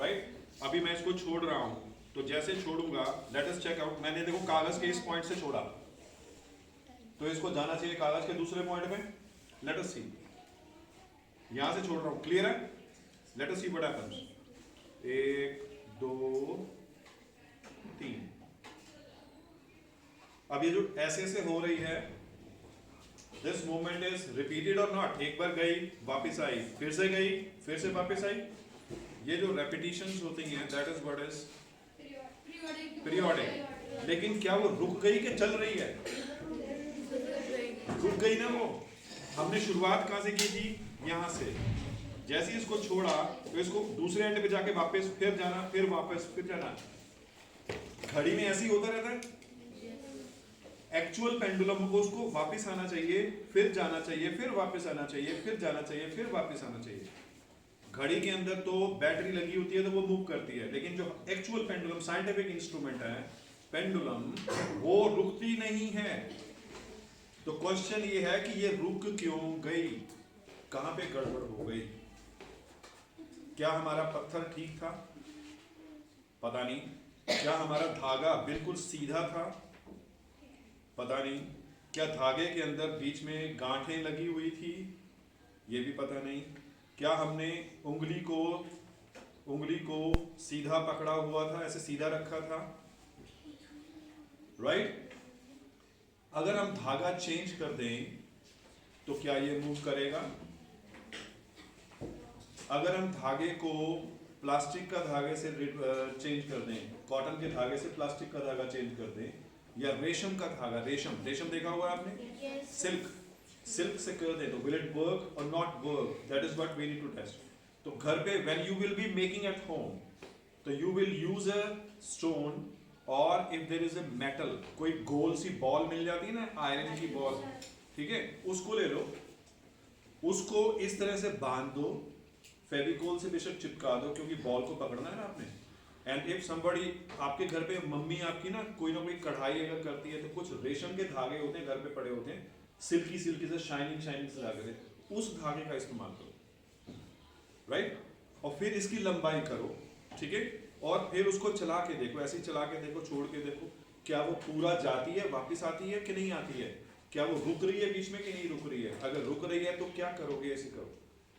Right. अभी मैं इसको छोड़ रहा हूं, तो जैसे छोड़ूंगा, लेट अस चेक आउट, मैंने देखो कागज के इस पॉइंट से छोड़ा, तो इसको जाना चाहिए कागज के दूसरे पॉइंट पे। लेट अस सी, यहां से छोड़ रहा हूं, क्लियर है? Let us see what happens. 1 2 3। अब ये जो ऐसे ऐसे हो रही है, दिस मूवमेंट इज रिपीटेड और नॉट? एक बार गई, वापस आई, फिर से गई, फिर से वापस आई, ये जो रेपिटेशंस होती हैं, that is what is periodic. लेकिन क्या वो रुक गई कि चल रही है? रुक गई ना वो। हमने शुरुआत कहां से की थी? यहां से। जैसे ही इसको छोड़ा, तो इसको दूसरे एंड पे जाके वापस फिर जाना, फिर वापस फिर जाना। घड़ी में ऐसे ही होता रहता है। एक्चुअल पेंडुलम को उसको वापस आना चाहिए, फिर जाना चाहिए, फिर वापस आना चाहिए, फिर जाना चाहिए, फिर वापस आना चाहिए। घड़ी के अंदर तो बैटरी लगी होती है तो वो मूव करती है, लेकिन जो एक्चुअल पेंडुलम साइंटिफिक इंस्ट्रूमेंट है पेंडुलम, वो रुकती नहीं है। तो क्वेश्चन ये है कि ये रुक क्यों गई? कहां पे गड़बड़ हो गई? क्या हमारा पत्थर ठीक था? पता नहीं। क्या हमारा धागा बिल्कुल सीधा था? पता नहीं। क्या धागे के अंदर बीच में गांठें लगी हुई थी? ये भी पता नहीं। क्या हमने उंगली को सीधा पकड़ा हुआ था, ऐसे सीधा रखा था? राइट? अगर हम धागा चेंज कर दें तो क्या ये मूव करेगा? अगर हम धागे को प्लास्टिक का धागे से चेंज कर दें, कॉटन के धागे से प्लास्टिक का धागा चेंज कर दें, या रेशम का धागा, रेशम देखा हुआ है आपने? सिल्क से कर दे, तो विल इट वर्क और not work? That is what we need to test. तो घर पे when you will be making at home, तो you will use a stone, और if there is a metal, कोई गोल सी बॉल मिल जाती है ना, आयरन की बॉल, ठीक है, उसको ले लो, उसको इस तरह से बांध दो, फेविकोल से बेशक चिपका दो, क्योंकि बॉल को पकड़ना है ना आपने। एंड इफ समबडी, आपके घर पे मम्मी आपकी ना कोई कढ़ाई अगर करती है, तो कुछ रेशम के धागे होते हैं घर पे पड़े होते हैं, सिल्की से शाइनिंग से धागे, उस धागे का इस्तेमाल करो, राइट? और फिर इसकी लंबाई करो, ठीक है, और फिर उसको चला के देखो, ऐसे ही चला के देखो, छोड़ के देखो, क्या वो पूरा जाती है, वापस आती है कि नहीं आती है? क्या वो रुक रही है बीच में कि नहीं रुक रही है? अगर रुक रही है तो क्या करोगे? ऐसे करो।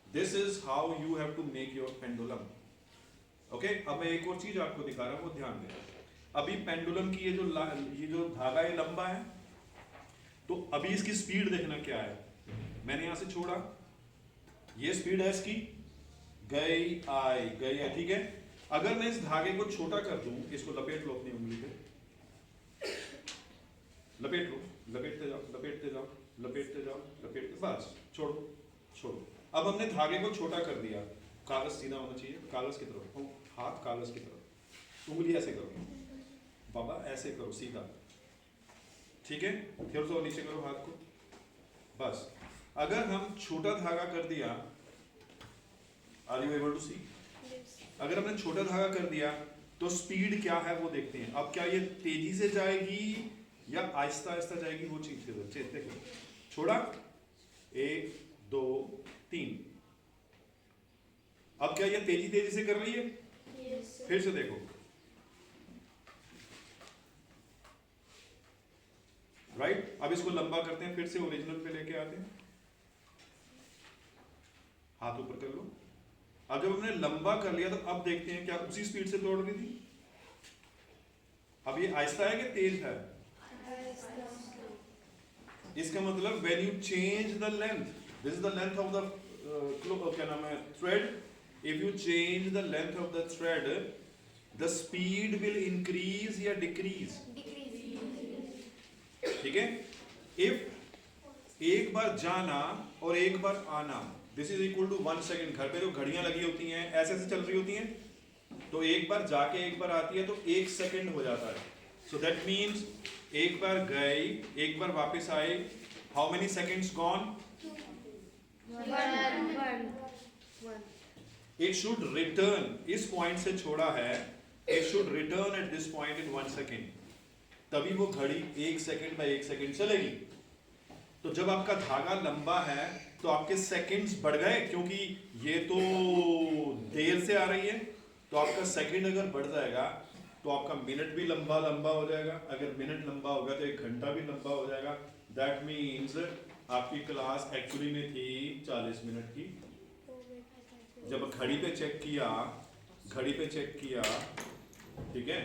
This is how you have to make your pendulum. Okay, अब मैं एक और चीज आपको दिखा रहा हूं, वो ध्यान दें। अभी पेंडुलम की ये जो धागा है लंबा है, तो अभी इसकी स्पीड देखना क्या है। मैंने यहां से छोड़ा, ये स्पीड है इसकी, गई आई गई है, ठीक है। अगर मैं इस धागे को छोटा कर दूं, इसको लपेट लो अपनी उंगली पे, लपेट लो, लपेटते जाओ, लपेटते जाओ, लपेटते जाओ, लपेटते, बस छोड़ो। अब हमने धागे को छोटा कर दिया, कागज सीधा होना चाहिए, कागज की तरफ, हाथ कागज की तरफ, उंगली ऐसे करो बाबा, ऐसे करो सीधा, ठीक है, फिर तो नीचे करो हाथ को, बस। अगर हम छोटा धागा कर दिया, आर यू एबल टू सी? अगर हमने छोटा धागा कर दिया तो स्पीड क्या है वो देखते हैं। अब क्या ये तेजी से जाएगी या आहिस्ता आहिस्ता जाएगी, वो चीज देखो। छोड़ा, 1 2 3। अब क्या ये तेजी से कर रही है? yes, फिर से देखो, राइट? अब इसको लंबा करते हैं, फिर से ओरिजिनल पे लेके आते हैं, हाथ ऊपर कर लो। अब जब हमने लंबा कर लिया, तो अब देखते हैं क्या उसी स्पीड से दौड़ रही थी? अब ये आहिस्ता है कि तेज है? इसका मतलब when you change the length, this is the length of the क्या नाम है, thread, if you change the length of the thread, the speed will increase या डिक्रीज? ठीक है। इफ एक बार जाना और एक बार आना, this is equal to 1 second. घर पे जो घड़ियां लगी होती हैं, ऐसे ऐसे चल रही होती हैं, तो एक बार जाके एक बार आती है, तो 1 सेकेंड हो जाता है। सो दैट मीन्स एक बार गई, एक बार वापस आई, how many seconds gone? It should return, इस पॉइंट से छोड़ा है, it should return at this point in 1 second, तभी वो घड़ी 1 सेकेंड बाय 1 सेकेंड चलेगी। तो जब आपका धागा लंबा है तो आपके सेकंड्स बढ़ गए, क्योंकि ये तो देर से आ रही है, तो आपका सेकंड अगर बढ़ जाएगा तो आपका मिनट भी लंबा लंबा हो जाएगा, अगर मिनट लंबा होगा तो 1 घंटा भी लंबा हो जाएगा। दैट मीन्स आपकी क्लास एक्चुअली में थी 40 मिनट की। जब घड़ी पे चेक किया ठीक है,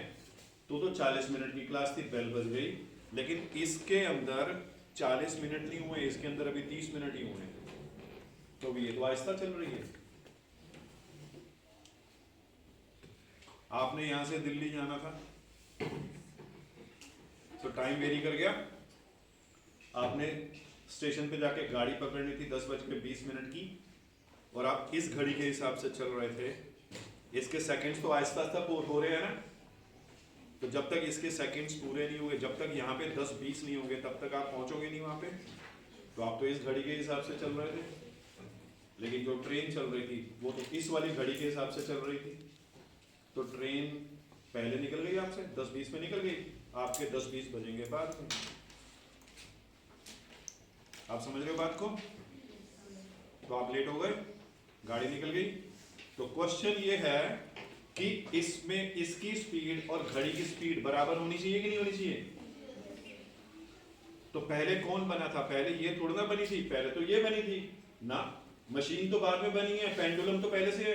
तो 40 मिनट की क्लास थी, बेल बज गई, लेकिन इसके अंदर 40 मिनट नहीं हुए, इसके अंदर अभी 30 मिनट ही हुए, तो ये तो आहिस्ता चल रही है। आपने यहां से दिल्ली जाना था तो टाइम वेरी कर गया, आपने स्टेशन पे जाके गाड़ी पकड़नी थी 10:20 की, और आप इस घड़ी के हिसाब से चल रहे थे, इसके सेकंड्स तो आहिस्ता आहिस्ता हो रहे हैं ना, तो जब तक इसके सेकंड्स पूरे नहीं हुए, जब तक यहाँ पे 10-20 नहीं होंगे, तब तक आप पहुंचोगे नहीं वहां पे। तो आप तो इस घड़ी के हिसाब से चल रहे थे, लेकिन जो ट्रेन चल रही थी वो तो इस वाली घड़ी के हिसाब से चल रही थी, तो ट्रेन पहले निकल गई आपसे 10-20 में निकल गई, आपके 10-20 बजेंगे बाद में। आप समझ रहे हो बात को? तो आप लेट हो गए, गाड़ी निकल गई। तो क्वेश्चन ये है कि इसमें इसकी स्पीड और घड़ी की स्पीड बराबर होनी चाहिए कि नहीं होनी चाहिए? तो पहले कौन बना था? पहले ये थोड़ा ना बनी थी, पहले तो ये बनी थी ना, मशीन तो बाद में बनी है, पेंडुलम तो पहले से है।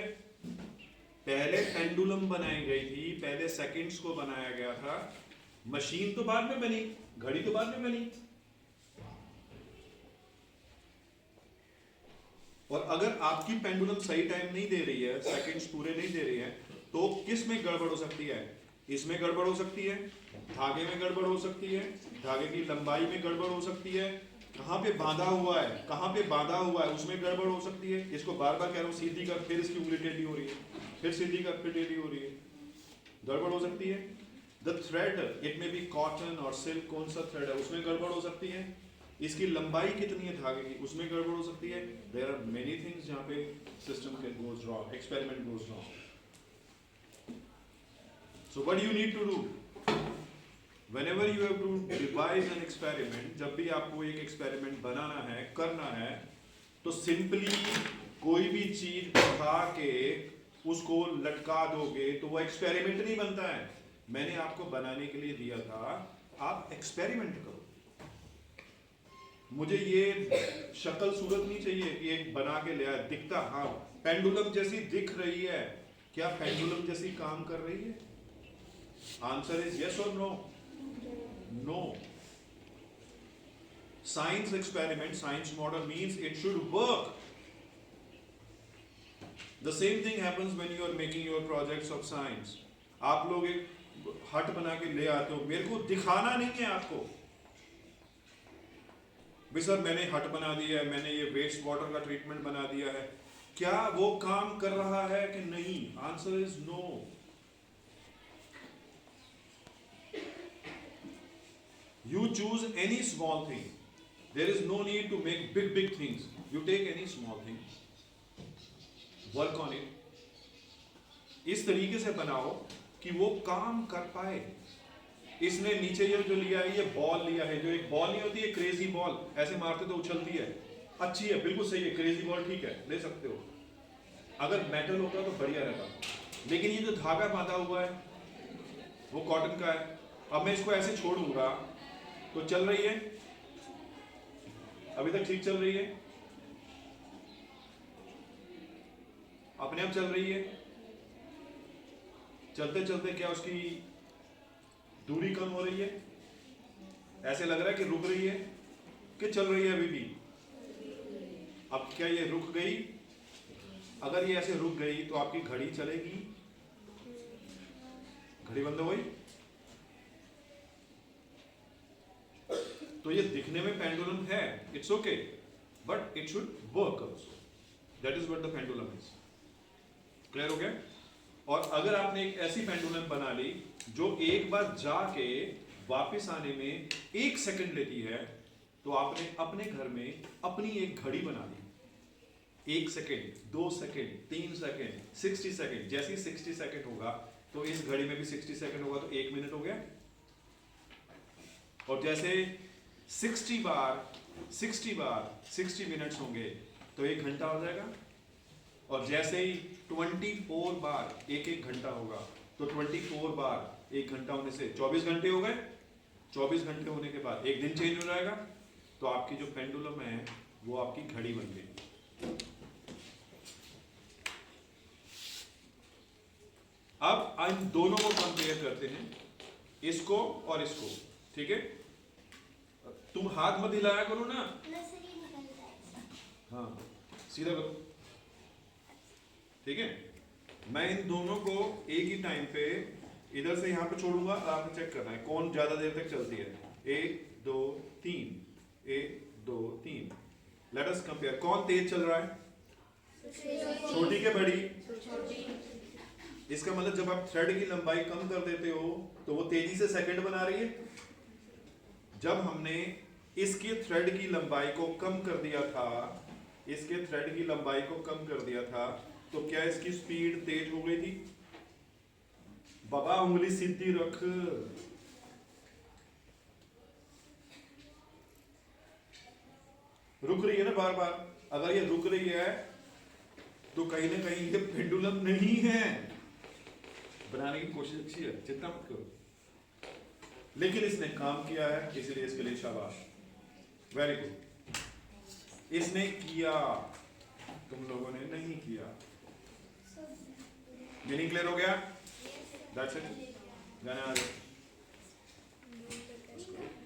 पहले पेंडुलम बनाई गई थी, पहले सेकंड्स को बनाया गया था, मशीन तो बाद में बनी, घड़ी तो बाद में बनी। और अगर आपकी पेंडुलम सही टाइम नहीं दे रही है, सेकंड्स पूरे नहीं दे रही है, तो किस में गड़बड़ हो सकती है? इसमें गड़बड़ हो सकती है, धागे में गड़बड़ हो सकती है, धागे की लंबाई में गड़बड़ हो सकती है, कहाँ पे बांधा हुआ है, कहाँ पे बांधा हुआ है उसमें गड़बड़ हो सकती है। इसको बार बार कह रहा हूँ सीधी कर, फिर इसकी उंगली टेढ़ी हो रही है, फिर सीधी कर, फिर टेढ़ी हो रही है, गड़बड़ हो सकती है। द थ्रेड, इट में भी कॉटन और सिल्क, कौन सा थ्रेड है उसमें गड़बड़ हो सकती है। इसकी लंबाई कितनी है धागे की, उसमें गड़बड़ हो सकती है। देयर आर मेनी थिंग्स जहाँ पे सिस्टम के goes wrong, experiment goes wrong. So what do you need to do? Whenever you have to devise an experiment, जब भी आपको एक एक्सपेरिमेंट बनाना है, करना है, तो सिंपली कोई भी चीज उठा के उसको लटका दोगे तो वो एक्सपेरिमेंट नहीं बनता है। मैंने आपको बनाने के लिए दिया था, आप एक्सपेरिमेंट करो। मुझे ये शक्ल सूरत नहीं चाहिए कि एक बना के ले आया, दिखता हाँ पेंडुलम जैसी दिख रही है, क्या पेंडुलम जैसी काम कर रही है? Answer is yes or no? No. Science experiment, science model means it should work. The same thing happens when you are making your projects of science. आप लोग एक हट बना के ले आते हो, मेरे को दिखाना नहीं है आपको भी सर मैंने हट बना दिया है, मैंने ये वेस्ट वाटर का ट्रीटमेंट बना दिया है, क्या वो काम कर रहा है कि नहीं? Answer is no. You choose any small thing. There is no need to make big things. You take any small thing, work on it. इस तरीके से बनाओ कि वो काम कर पाए। इसने नीचे ये जो लिया है, ये बॉल लिया है, जो एक बॉल नहीं होती है क्रेजी बॉल, ऐसे मारते तो उछलती है, अच्छी है, बिल्कुल सही है, क्रेजी बॉल ठीक है, ले सकते हो। अगर मेटल होता तो बढ़िया रहता, लेकिन ये जो धागा बांधा हुआ है वो कॉटन का है। अब मैं इसको ऐसे छोड़ूंगा तो चल रही है, अभी तक ठीक चल रही है, अपने आप चल रही है। चलते चलते क्या उसकी दूरी कम हो रही है? ऐसे लग रहा है कि रुक रही है कि चल रही है अभी भी? अब क्या ये रुक गई? अगर ये ऐसे रुक गई तो आपकी घड़ी चलेगी? घड़ी बंद हो गई? तो ये दिखने में पेंडुलम है, it's okay, but it should work also. That is what the pendulum is. Clear हो गया? और अगर आपने एक ऐसी पेंडुलम बना ली जो एक बार जाके वापस आने में 1 सेकंड लेती है, तो आपने अपने घर में अपनी एक घड़ी बना दी। 1 सेकंड, 2 सेकंड, 3 सेकंड, 60 सेकंड। जैसे ही 60 सेकंड होगा तो इस घड़ी में भी 60 सेकंड होगा, तो 1 मिनट हो गया। और जैसे 60 बार 60 मिनट्स होंगे तो 1 घंटा हो जाएगा। और जैसे ही 24 बार एक एक घंटा होगा, तो 24 बार एक घंटा होने से 24 घंटे हो गए। 24 घंटे होने के बाद एक दिन चेंज हो जाएगा, तो आपकी जो पेंडुलम है वो आपकी घड़ी बन गई। अब इन दोनों को कंपेयर करते हैं, इसको और इसको, ठीक है। तुम हाथ मत हिलाया करो ना, हाँ सीधा करो, ठीक है। मैं इन दोनों को एक ही टाइम पे इधर से यहाँ पे छोड़ूंगा, आपने चेक करना है कौन ज्यादा देर तक चलती है। 1 2 3, 1 2 3। लेट अस कंपेयर, कौन तेज चल रहा है, छोटी के बड़ी। इसका मतलब जब आप थ्रेड की लंबाई कम कर देते हो तो वो तेजी से सेकंड बना रही है। जब हमने इसके थ्रेड की लंबाई को कम कर दिया था, इसके थ्रेड की लंबाई को कम कर दिया था, तो क्या इसकी स्पीड तेज हो गई थी? बाबा उंगली सीधी रख। रुक रही है ना बार बार। अगर ये रुक रही है तो कहीं ना कहीं ये पेंडुलम नहीं है। बनाने की कोशिश अच्छी है, चिंता मत करो, लेकिन इसने काम किया है, इसलिए इसके लिए शाबाश, वेरी गुड। इसने किया, तुम लोगों ने नहीं किया। मीनिंग क्लियर हो गया? दैट्स इट, जाने आ जाओ।